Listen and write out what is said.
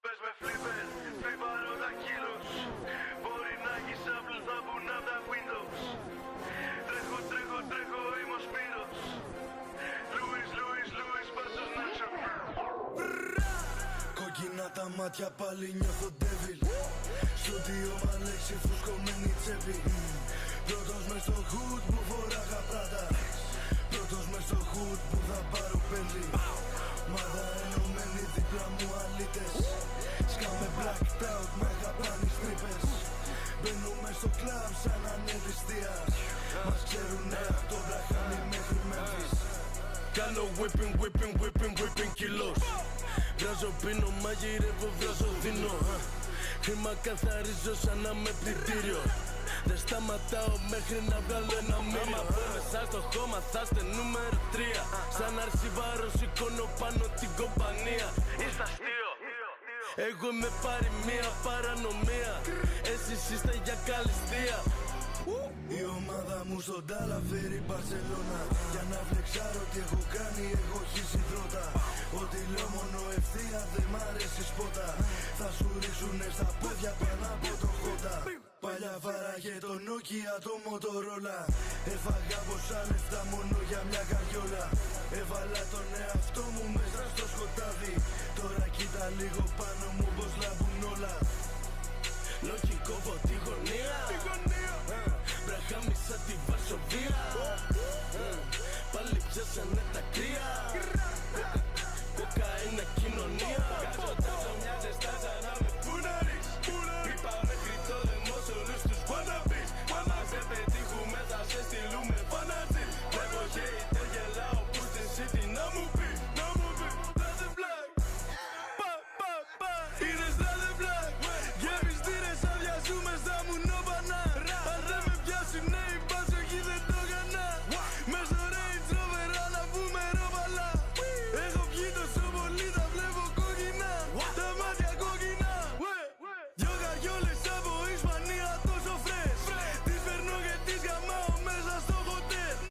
Πες με flipper, φιβάρω τα kilos. Μπορεί να έχεις Apple, θα μπουν απ' τα Windows. Τρέχω, είμαι ο Σπύρος. Λούις, πάσος να κόκκινα τα μάτια πάλι νιώθω devil. Στούντιο Αλέξη φουσκωμένη τσέπη. Πρώτος μες στο hood που φοράγα πράτα. Πρώτος μες στο hood που θα πάρω πέντε. Μάδα ενωμένη δίπλα μου αλήτες. Σκάμε blacked out με αγαπάνεις τρύπες. Μπαίνουμε στο κλαμπ σαν ανελιστία. Μας ξέρουνε από το Βραχάμι μέχρι Memphis. Κάνω whipping κιλός. Βράζω πίνω, μαγειρεύω, βράζω δίνω. Χρήμα καθαρίζω σαν να με πλητήριο. Δεν σταματάω μέχρι να βγάλω ένα μήνυμα. Άμα πω μέσα στο χώμα θα είστε νούμερο 3. Σαν αρσιβάρο σηκώνω πάνω την κομπανία. Είστε αστείο. Εγώ είμαι πάρει μια παρανομία. Εσείς είστε για καλυστία. Η ομάδα μου στον Τάλα φέρει Μπαρσελώνα. Για να φλεξάρω τι έχω κάνει εγώ χύσει δρότα. Ό,τι λέω μόνο ευθεία δεν μ' αρέσει σπότα. Θα σου ρίξουνε στα πόδια πάνω από το Χόντα. Παλιά βάραγε το Nokia το Motorola. Έφαγα πόσα λεφτά μόνο για μια καριόλα. Έβαλα τον εαυτό μου μέσα στο σκοτάδι. Τώρα κοίτα λίγο πάνω μου πως λάμπουν όλα. Λογικό από τη γωνία. Βραχάμισα τη Βαρσοβία. Πάλι πιάσανε